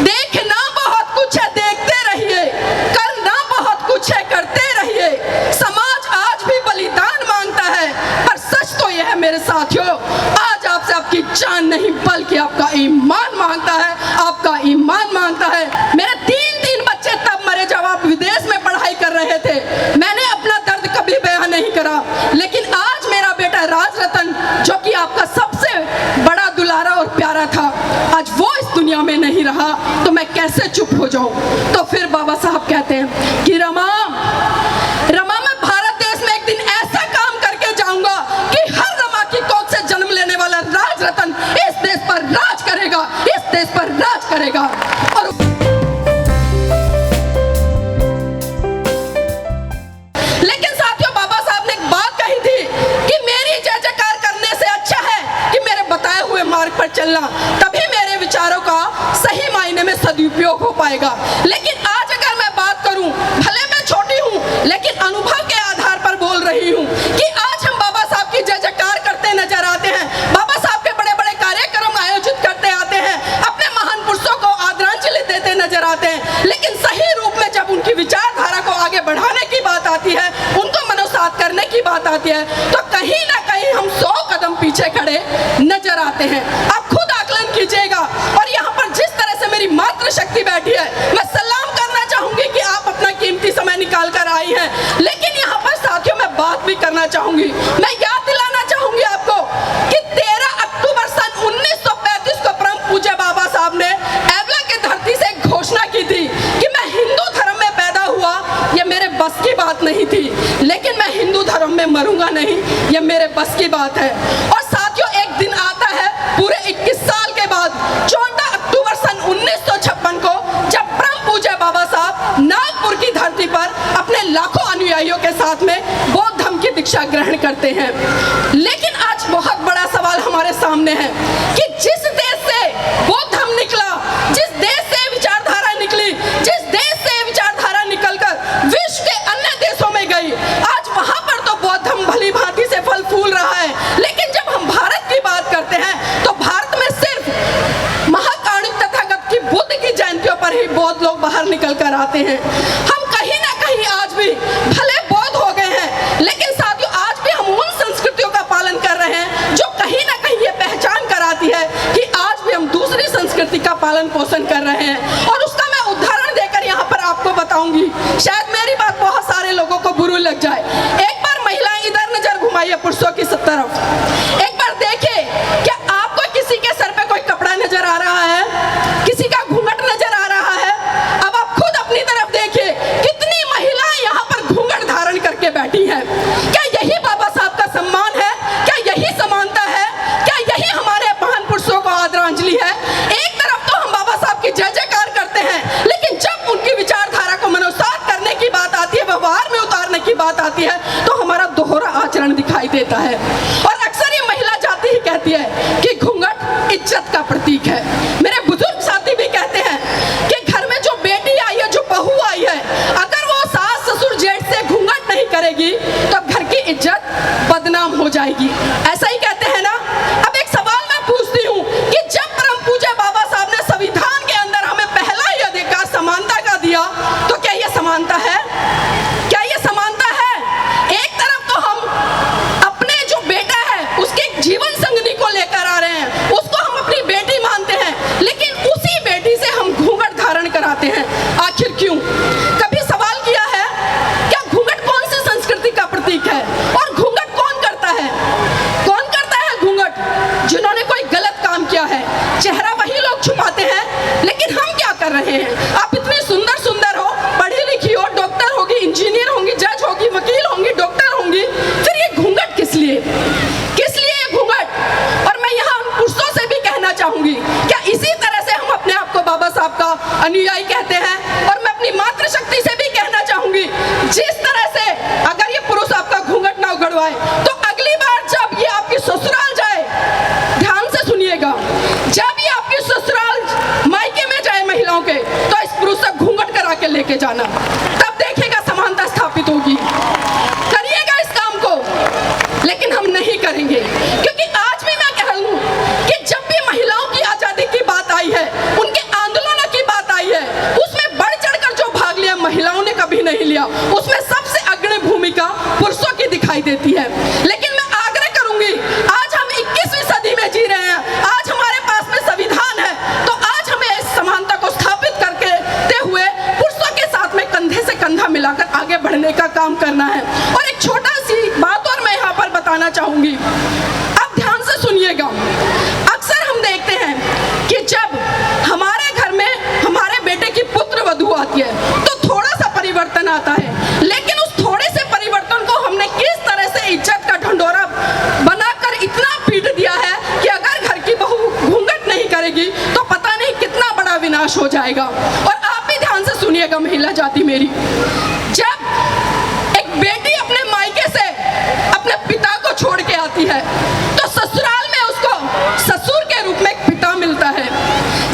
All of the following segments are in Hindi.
देखना बहुत कुछ है, देखते रहिए, करना बहुत कुछ है, करते रहिए। समाज आज भी बलिदान मांगता है, पर सच तो यह है मेरे साथियों, आज आपसे आपकी जान नहीं बल्कि आपका ईमान मांगता है, आपका ईमान मांगता है। मेरे तीन बच्चे तब मरे जब आप विदेश में पढ़ाई कर रहे थे। मैंने अपना दर्द कभी बयां नहीं करा, लेकिन आज मेरा बेटा राज रतन, जो कि आपका सबसे बड़ा दुलारा और प्यारा था, आज वो इस दुनिया में नहीं रहा, तो मैं कैसे चुप हो जाऊं। तो फिर बाबा साहब कहते हैं कि रमा मैं भारत देश में एक दिन ऐसा काम करके जाऊंगा कि हर रमा की कोख से जन्म लेने वाला राज रतन इस देश पर राज करेगा, इस देश पर राज करेगा। और लेकिन साथियों, बाबा साहब ने एक बात कही थी कि मेरी जय जयकार करने से अच्छा है कि मेरे बताए हुए मार्ग पर चलना, तभी मेरे विचारों का सही मायने में सदुपयोग हो पाएगा। लेकिन आज अगर मैं बात करूं, भले मैं छोटी हूं लेकिन अनुभव के आधार पर बोल रही हूं कि आज हम बाबा साहब की जय जयकार करते नजर आते हैं, बाबा साहब के बड़े बड़े कार्यक्रम आयोजित करते आते हैं, अपने महान पुरुषों को आदरांजलि देते नजर आते हैं, लेकिन सही रूप में जब उनकी विचारधारा को आगे बढ़ाने की बात आती है, उनको मनोसात करने की बात आती है, तो कहीं ना कहीं हम 100 कदम पीछे खड़े नजर आते हैं। आप खुद आकलन कीजिएगा। और यहाँ पर जिस तरह से मेरी मातृशक्ति बैठी है, मैं सलाम करना चाहूंगी कि आप अपना कीमती समय निकाल कर आई हैं। लेकिन यहाँ पर साथियों मैं बात भी करना चाहूंगी, मैं याद दिलाना चाहूंगी आपको कि 13 अक्टूबर सन 1935 को परम पूज्य बाबा साहब ने एवला की धरती से एक घोषणा की थी कि मैं हिंदू धर्म में पैदा हुआ, ये मेरे बस की बात नहीं थी, लेकिन मैं हिंदू धर्म में मरूंगा नहीं, ये मेरे बस की बात है। और साथियों, एक दिन आता है पूरे 21 साल के बाद, 14 अक्टूबर सन 1956 को, जब परम पूज्य बाबा साहब नागपुर की धरती पर अपने लाखों अनुयायियों के साथ में बौद्ध धर्म की दीक्षा ग्रहण करते हैं। लेकिन आज बहुत बड़ा सवाल हमारे सामने है कि जिस देश से बौद्ध धर्म निकला, जिस देश से विचारधारा निकली, जिस देश से विचारधारा निकलकर विश्व के अन्य देशों में गई, आज वहां पर तो बौद्ध धर्म भली भांति से फल फूल रहा है, लेकिन जब हम भारत की बात करते हैं तो भारत में सिर्फ महाकारुणिक तथागत की बुद्ध की जयंतियों पर ही बौद्ध लोग बाहर निकल कर आते हैं। हम कहीं ना कहीं आज भी भले बौद्ध हो गए हैं, लेकिन साथियों आज भी हम उन संस्कृतियों का पालन कर रहे हैं जो कहीं ना कहीं ये पहचान कराती है कि आज भी हम दूसरी संस्कृति का पालन पोषण कर रहे हैं। और उसका मैं उदाहरण देकर यहाँ पर आपको बताऊंगी, शायद मेरी बात बहुत सारे लोगों को बुरी लग जाए। एक बार महिलाएं इधर नजर घुमाइए पुरुषों की तरफ, एक बार देखिए क्या आपको किसी के सर पे कोई कपड़ा नजर आ रहा है, किसी का घूंघट नजर आ रहा है? अब आप खुद अपनी तरफ देखिए, कितनी महिलाएं यहाँ पर घूंघट धारण करके बैठी हैं। क्या यही बाबा साहब का सम्मान है? क्या यही समानता है? क्या यही हमारे महान पुरुषों को आदरांजलि है? एक तरफ तो हम बाबा साहब की जय जयकार करते हैं, लेकिन जब उनकी विचारधारा को मनोसात करने की बात आती है, व्यवहार में उतारने की बात आती है, तो हमारा दोहरा आचरण दिखाई देता है। और अक्सर ये महिला जाति ही कहती है कि घूंघट इज्जत का प्रतीक है। मेरे बुजुर्ग साथी भी कहते हैं कि घर में जो बेटी आई है, जो बहू आई है, अगर वो सास ससुर जेठ से घूंघट नहीं करेगी तो घर की इज्जत बदनाम हो जाएगी। ऐसा ही कहते हैं ना। अब एक सवाल मैं पूछती हूँ कि जब परम पूज्य बाबा साहब ने संविधान के अंदर हमें पहला ही अधिकार समानता का दिया, तो क्या ये समानता है? क्या ये समानता है? एक तरफ तो हम अपने जो बेटा है उसके जीवन संगनी को लेकर आ रहे हैं, उसको हम अपनी बेटी मानते हैं, लेकिन उसी बेटी से हम घूंघट धारण कराते हैं। आखिर क्यों? कभी सवाल किया है क्या घूंघट कौन सी संस्कृति का प्रतीक है? और घूंघट कौन करता है? कौन करता है घूंघट? जिन्होंने कोई गलत काम किया है। चेहरा वही लोग छुपाते हैं, लेकिन हम क्या कर रहे हैं? आप इतनी सुंदर सुंदर हो, पढ़ी लिखी हो, डॉक्टर होगी, इंजीनियर होंगी, जज होगी, वकील होंगी, डॉक्टर होंगी, फिर ये घूंघट किस लिए? किस लिए ये घूंघट? और मैं यहाँ उन पुरुषों से भी कहना चाहूंगी, क्या इसी तरह से हम अपने आप को बाबा साहब का अनुयायी कहते हैं? और मैं अपनी मातृशक्ति से भी कहना चाहूंगी, जिस तरह से अगर ये पुरुष आपका घूंघट ना उगड़वाए, तो अगली बार जब ये आपकी ससुराल जाए, ध्यान से सुनिएगा, जब ये आपकी ससुराल मायके में जाए महिलाओं के, तो इस पुरुष से घूंघट करा के लेके जाना, तब देखिएगा समानता स्थापित होगी। करिएगा इस काम को, लेकिन हम नहीं करेंगे, क्योंकि आज भी मैं कह रहा हूं कि जब भी महिलाओं की आजादी की बात आई है, उनके आंदोलनों की बात उसमें सबसे अग्रणी भूमिका पुरुषों की दिखाई देती है। लेकिन मैं आग्रह करूंगी, आज हम 21वीं सदी में जी रहे हैं, आज हमारे पास में संविधान है, तो आज हमें इस समानता को स्थापित करके हुए पुरुषों के साथ में कंधे से कंधा मिलाकर आगे बढ़ने का काम करना है। और एक छोटा सी बात और मैं यहाँ पर बताना चाहूंगी, अब ध्यान से सुनिएगा। अक्सर हम देखते हैं कि जब हमारे घर में हमारे बेटे की पुत्र वधू आती है तो थोड़ा सा परिवर्तन आता है, लेकिन उस थोड़े से परिवर्तन को हमने किस तरह से इज्जत का ढंढोरा बनाकर इतना पीट दिया है कि अगर घर की बहू घूंघट नहीं करेगी तो पता नहीं कितना बड़ा विनाश हो जाएगा। और आप भी ध्यान से सुनिएगा महिला जाति मेरी, जब एक बेटी अपने मायके से अपने पिता को छोड़ के आती है तो ससुराल में उसको ससुर के रूप में एक पिता मिलता है।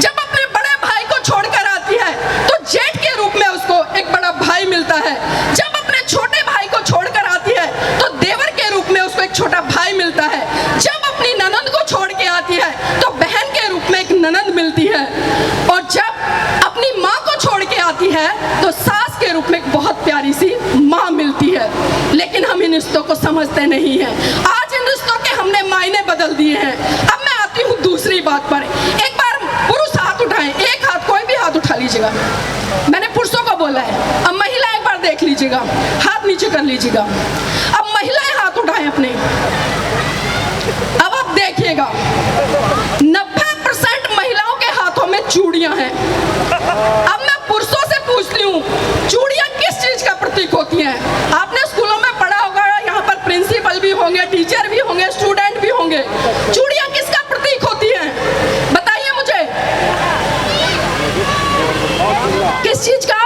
जब अपने बड़े भाई को छोड़कर आती है तो जेठ के रूप में उसको एक बड़ा भाई मिलता है। जब अपने छोटे भाई को छोड़कर आती है तो देवर के रूप में उसको एक छोटा भाई मिलता है। जब अपनी ननंद को छोड़ के आती है तो बहन के रूप में एक ननंद मिलती है। और जब अपनी माँ को छोड़ के आती है तो सास के रूप में एक बहुत प्यारी सी माँ मिलती है। लेकिन हम इन रिश्तों को समझते नहीं हैं। आज इन रिश्तों के हमने मायने बदल दिए हैं। अब मैं आती हूँ दूसरी बात पर। एक बार पुरुष हाथ उठाएं, एक हाथ, कोई भी हाथ उठा लीजिएगा, मैंने पुरुषों को बोला है। अब महिला एक बार देख लीजिएगा, हाथ नीचे कर लीजिएगा। अब महिलाएं हाथ उठाएं अपने। अब आप देखिएगा 90% महिलाओं के हाथों में चूड़ियां हैं। अब मैं पुरुषों से पूछती हूँ, चूड़ियां किस चीज का प्रतीक होती हैं? आपने स्कूलों में पढ़ा होगा, यहाँ पर प्रिंसिपल भी होंगे, टीचर भी होंगे, स्टूडेंट भी होंगे। चूड़ियां किसका प्रतीक होती हैं? बताइए मुझे, किस चीज का?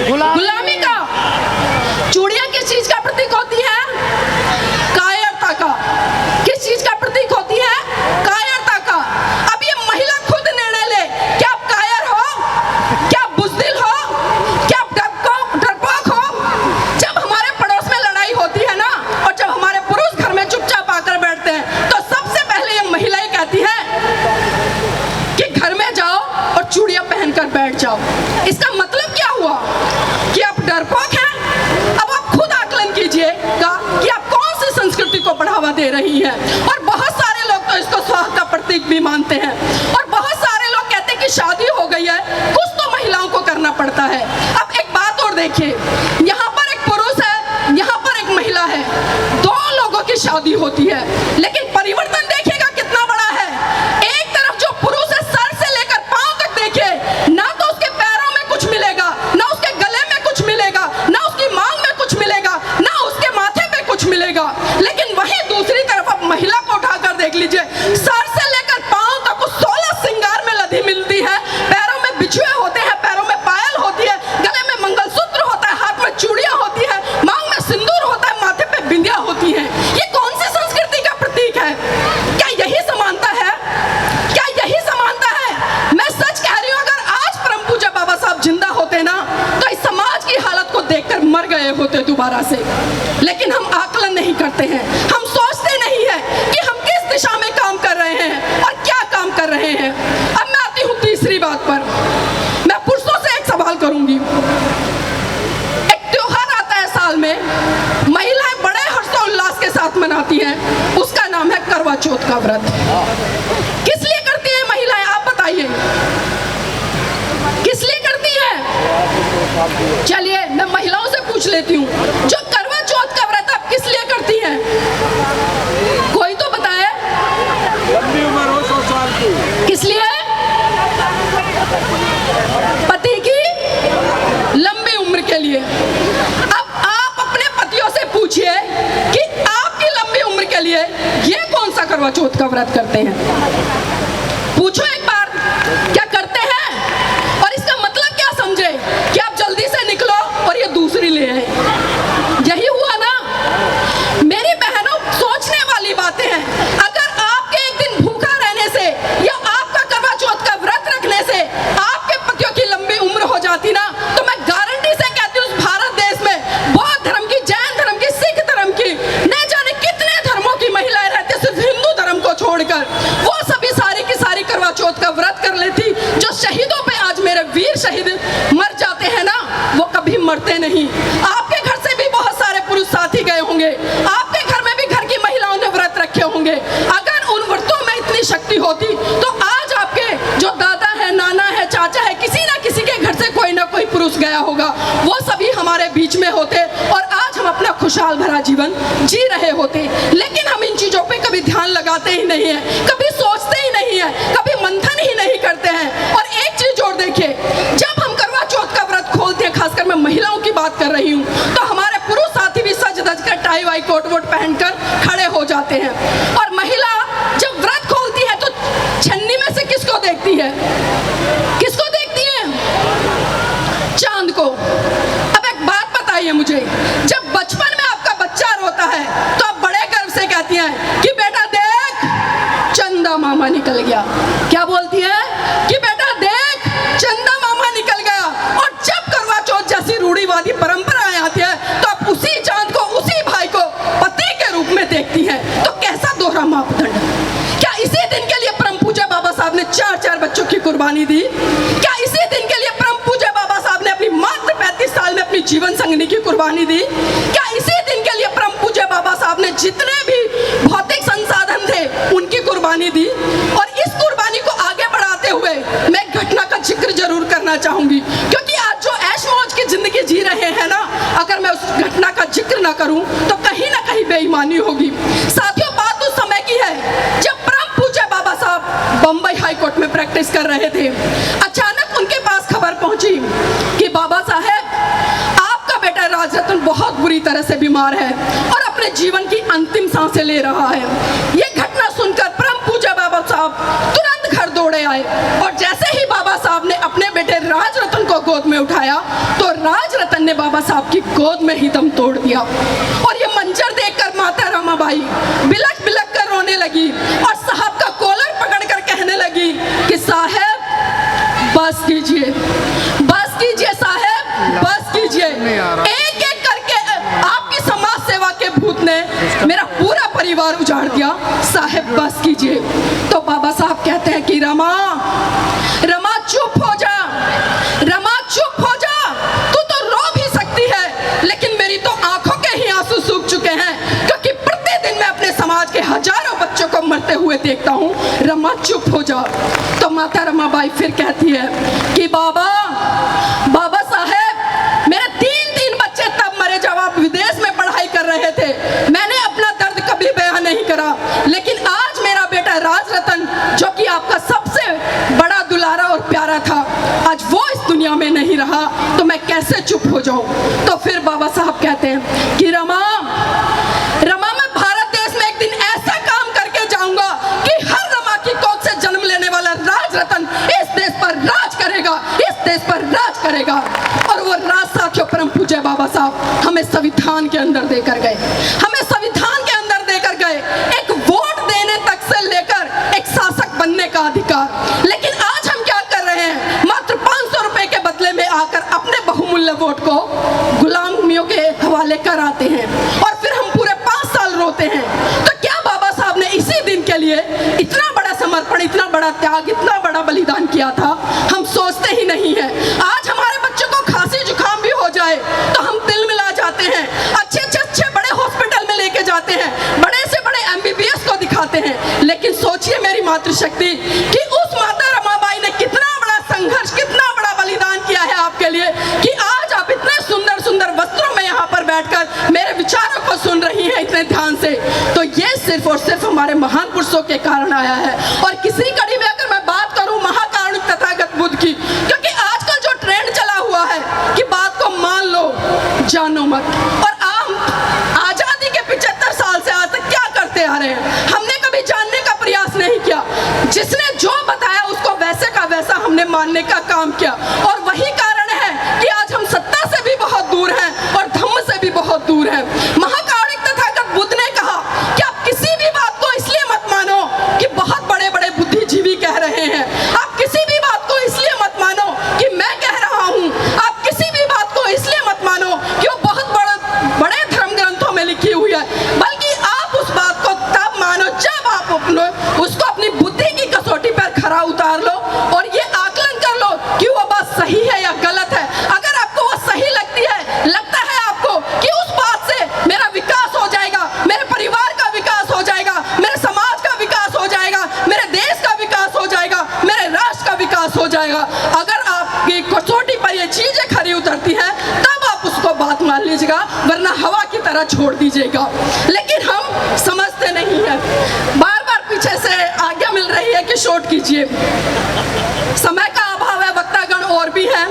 गुलामी का। चूड़ियां किस चीज का प्रतीक होती है? कायरता का। किस चीज का प्रतीक होती है? कायरता का। अब ये महिला खुद निर्णय ले, क्या आप कायर हो, क्या आप बुज़दिल हो, क्या आप डरपोक हो? जब हमारे पड़ोस में लड़ाई होती है ना, और जब हमारे पुरुष घर में चुपचाप आकर बैठते हैं, तो सबसे पहले ये महिला ही कहती है कि घर में जाओ और चूड़ियां पहनकर बैठ जाओ। इसका मतलब क्या हुआ कि आप डरपोक हैं? अब आप खुद आकलन कीजिएगा कि आप कौन सी संस्कृति को बढ़ावा दे रही हैं। और बहुत सारे लोग तो इसको स्वार्थ का प्रतीक भी मानते हैं। और बहुत सारे लोग कहते हैं कि शादी हो गई है, कुछ तो महिलाओं को करना पड़ता है। अब एक बात और देखिए, यहाँ पर एक पुरुष है, यहाँ पर एक महिला है, दो लोगों की शादी होती है, लेकिन परिवर्तन देखिएगा कितना बड़ा है। एक तरफ जो पुरुष है, सर से लेकर पांव तक देखिए, ना तो उसके पैरों में कुछ मिलेगा, ना उसके गले में कुछ मिलेगा, ना उसकी मांग में कुछ मिलेगा, ना उसके माथे पे कुछ मिलेगा। लेकिन वहीं दूसरी तरफ आप महिला को उठाकर देख लीजिए, सर से लेकर पांव तक उस 16 श्रृंगार में लदी मिलती है। पैरों में बिछुए होते हैं, पैरों में पायल होती है, गले में मंगलसूत्र होता है, हाथ में चूड़ियां होती है, मांग में सिंदूर होता है, माथे पे बिंदिया होती है। ये कौन सी संस्कृति का प्रतीक है? क्या यही समानता है? क्या यही समानता है? मैं सच कह रही हूँ, अगर आज परम पूज्य बाबा साहब जिंदा होते ना, तो इस समाज की हालत को देखकर मर गए होते दोबारा से। लेकिन हम आकलन नहीं करते हैं, हम सोचते नहीं है कि हम किस दिशा में काम कर रहे हैं और क्या काम कर रहे हैं। अब मैं आती हूँ तीसरी बात पर। मैं पुरुषों से एक सवाल करूंगी। एक त्योहार आता है साल में, महिलाएं बड़े हर्षोल्लास के साथ मनाती हैं, उसका नाम है करवा चौथ का व्रत। किस लिए करती है महिलाएं, आप बताइए, किस लिए करती है? चलिए मैं महिलाओं से पूछ लेती हूँ, जो करवा चौथ का व्रत आप किस लिए करती हैं? कोई तो बताए। लंबी उम्र हो 100 साल की। किस लिए? पति की लंबी उम्र के लिए। अब आप अपने पतियों से पूछिए कि आपकी लंबी उम्र के लिए ये कौन सा करवा चौथ का व्रत करते हैं? पूछो एक बार, क्या करते हैं? और इसका मतलब क्या समझे कि आप जल्दी से निकलो और ये दूसरी ले आए। यही हुआ ना? मेरी बहनों, सोचने वाली बातें हैं। अगर आपके एक दिन भूखा रहने से या आपका करवा चौथ का व्रत रखने से आपके पतियों की लंबी उम्र हो जाती ना, तो मैं गारंटी से कहती हूँ उस भारत देश में बौद्ध धर्म की, जैन धर्म की, सिख धर्म की, न जाने कितने धर्मों की महिलाएं रहती, सिर्फ हिंदू धर्म को छोड़कर, वो सभी सारी की सारी करवा चौथ का व्रत कर लेती। जो शहीदों पे आज मेरे वीर शहीद मर जाते हैं ना, वो कभी मरते नहीं। आपके घर से भी बहुत सारे पुरुष साथी गए होंगे, आपके घर में भी घर की महिलाओं ने व्रत रखे होंगे। अगर उन व्रतों में इतनी शक्ति होती तो आज आपके जो दादा है, नाना है, चाचा है, किसी ना किसी के घर से कोई ना कोई पुरुष गया होगा, वो सभी हमारे बीच में होते और आज हम अपना खुशहाल भरा जीवन जी रहे होते। लेकिन हम इन चीजों पे कभी ध्यान लगाते ही नहीं है, कभी सोचते ही नहीं है, कभी मंथन ही नहीं करते हैं। और एक चीज और देखिए, जब हम करवा चौथ का व्रत खोलते हैं, खासकर मैं महिलाओं की बात कर रही हूँ, तो हमारे पुरुष साथी भी सज धज कर टाई वाई कोट वोट पहनकर खड़े हो जाते हैं। और महिला जब व्रत खोलती है तो छन्नी में से किसको देखती है? किसको देखती है? चांद को। अब एक बात बताइए मुझे, जब बचपन में आपका बच्चा रोता है तो आप बड़े गर्व से कहती हैं कि बेटा देख चंदा मामा निकल गया। क्या बोलती है? कि बेटा देख चंदा मामा निकल गया। और जब करवा चौथ जैसी रूढ़िवादी परंपराएं आती है तो आप उसी चांद को, उसी भाई को पति के रूप में देखती हैं। तो कैसा दोहरा मापदंड? क्या इसी दिन के लिए परम पूज्य बाबा साहब ने 4 बच्चों की कुर्बानी दी? क्या इसी दिन के लिए परम पूज्य बाबा साहब ने अपनी मात्र 35 साल में अपनी जीवन संगिनी की कुर्बानी दी? क्या इसी दिन के लिए परम पूज्य बाबा साहब ने जितने भी भौतिक संसाधन थे उनकी कुर्बानी दी? और इस कुर्बानी को आगे बढ़ाते हुए मैं एक घटना का जिक्र जरूर करना चाहूंगी, क्योंकि आज जो ऐश मौज की जिंदगी जी रहे हैं ना, अगर मैं उस घटना का जिक्र ना करूं तो कहीं ना कहीं बेईमानी होगी। साथियों, बात उस समय की है जब परम पूज्य बाबा साहब बंबई हाई कोर्ट में प्रैक्टिस कर रहे थे। अचानक उनके पास खबर पहुंची कि बाबा साहब आपका बेटा राजरतन बहुत बुरी तरह से बीमार है और अपने जीवन की अंतिम सांसें ले रहा है। ये घटना सुनकर परम पूज्य बाबा साहब तुरंत घर दौड़े आए और जैसे ही बाबा साहब ने अपने बेटे राजरतन को गोद में उठाया तो राजरतन ने बाबा साहब की गोद में ही दम तोड़ दिया। और ये मंजर देखकर माता रमाबाई बिलख बिलख कर रोने लगी और साहब का कॉलर पकड़कर कहने लगी कि साहब बस कीजिए, बस कीजिए साहब, बस कीजिए। एक एक करके आपकी समाज सेवा के भूत ने मेरा पूरा परिवार उजाड़ दिया, साहब बस कीजिए। तो बाबा साहब कहते हैं कि रमा, रमा चुप हो जा, रमा चुप हो जा, तू तो रो भी सकती है लेकिन मेरी तो आंखों के ही आंसू सूख चुके हैं, क्योंकि प्रतिदिन मैं अपने समाज के हजारों बच्चों को मरते हुए देखता हूँ। रमा चुप हो जा। तो माता रमाबाई फिर कहती है कि बाबा, बाबा साहब मेरे 3 बच्चे तब मरे जब आप विदेश में पढ़ाई कर रहे थे। मैंने अपना दर्द कभी बयान नहीं करा, लेकिन आज मेरा बेटा राजरतन जो कि आपका सबसे बड़ा दुलारा और प्यारा था, आज वो इस दुनिया में नहीं रहा, तो मैं कैसे चुप हो जाऊं। तो फिर बाबा साहब कहते हैं कि रमा, रमा मैं भारत देश में एक दिन ऐसा काम करके जाऊंगा कि हर रमा की कोख से जन्म लेने वाला राजरतन इस देश पर राज करेगा, इस देश पर राज करेगा। और वो राज साथियों परम पूज्य बाबा साहब हमें संविधान के अंदर देकर गए, हमें संविधान के अंदर देकर गए एक वोट देने तक से लेकर एक शासक बनने का अधिकार। लेकिन आज हम क्या कर रहे हैं? मात्र 500 रुपए के बदले में आकर अपने बहुमूल्य वोट को गुलामियों के हवाले कराते हैं और फिर हम पूरे 5 साल रोते हैं। तो क्या बाबा साहब ने इसी दिन के लिए इतना बड़ा समर्पण, इतना बड़ा त्याग, इतना बड़ा बलिदान किया था? हम सोचते ही नहीं है। आज हमारे बच्चों को खांसी जुकाम भी हो जाए तो हम दिल मिला जाते हैं, अच्छे बड़े हॉस्पिटल में लेके जाते हैं, बड़े से बड़े MBBS को दिखाते हैं। लेकिन सोचिए मेरी मातृशक्ति कि उस माता रमाबाई ने कितना बड़ा संघर्ष, कितना बड़ा बलिदान किया है आपके लिए, कि आज आप इतने सुंदर सुंदर वस्त्रों में यहाँ पर बैठकर मेरे विचारों को सुन रही हैं इतने ध्यान से। तो ये सिर्फ और सिर्फ हमारे महान पुरुषों के कारण आया है। और किसी कड़ी में अगर मैं बात करूं महाकारुणिक तथागत बुद्ध की, क्योंकि आजकल जो ट्रेंड चला हुआ है कि बात को मान लो जानो मत, और आजादी के 75 साल से आज तक क्या करते आ रहे हैं? हमने कभी जानने का प्रयास नहीं किया। जिसने जो बताया उसको वैसे का वैसा हमने मानने का काम किया, और वही कारण है कि आज हम सत्ता से भी बहुत दूर हैं और धम्म से भी बहुत दूर हैं। महाकारुणिक तथागत बुद्ध ने कहा कि आप किसी भी बात को इसलिए मत मानो कि बहुत बड़े बड़े बुद्धिजीवी कह रहे हैं, आप किसी भी बात को इसलिए मत मानो कि मैं कह रहा हूं, आप किसी भी बात को इसलिए मत मानो कि वो बहुत बड़े धर्म ग्रंथों में लिखी हुई है, बल्कि आप उस बात को तब मानो जब आप उसको अपनी बुद्धि की कसौटी पर खरा उतार लो और ये आकलन कर लो कि वो बात सही है या गलत है। अगर आपको वो सही लगे विकास हो जाएगा। अगर आपकी कसौटी पर ये चीजें खरी उतरती हैं तब आप उसको बात मान लीजिएगा, वरना हवा की तरह छोड़ दीजिएगा। लेकिन हम समझते नहीं हैं, बार बार पीछे से आज्ञा मिल रही है कि शॉर्ट कीजिए। समय का अभाव है, वक्तागण और भी हैं,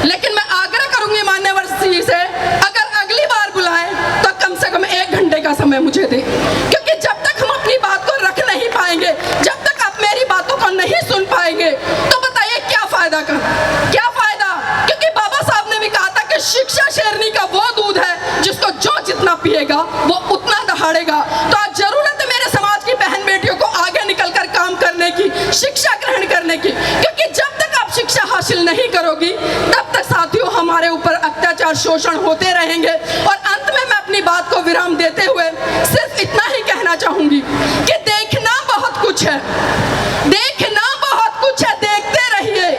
लेकिन मैं आग्रह करूंगी मान्यवर श्री से, अगर अगली बार बुलाएं तो कम से कम 1 घंटे का समय मुझे दें, क्योंकि जब तक हम अपनी बात को रख नहीं पाएंगे, जब तक आप मेरी बातों को नहीं सुन पाएंगे, तो बताइए क्या फायदा क्या फायदा। क्योंकि बाबा साहब ने भी कहा था कि शिक्षा शेरनी का वो दूध है जिसको जो जितना पिएगा वो उतना दहाड़ेगा। तो आज जरूरत है मेरे समाज की बहन बेटियों को आगे निकल कर काम करने की, शिक्षा ग्रहण करने की, क्योंकि जब तक आप शिक्षा हासिल नहीं करोगी तब तक साथियों हमारे ऊपर अत्याचार शोषण होते रहेंगे। और अंत में मैं अपनी बात को विराम देते हुए सिर्फ इतना ही कहना चाहूंगी कि देखना बहुत कुछ है, देखना बहुत कुछ है, देखते रहिए,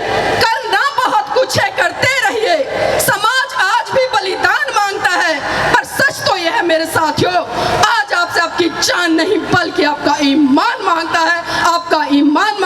करना बहुत कुछ है, करते रहिए। समाज आज भी बलिदान मांगता है, पर सच तो यह है मेरे साथियों, आज आपसे आपकी जान नहीं बल्कि आपका ईमान मांगता है, आपका ईमान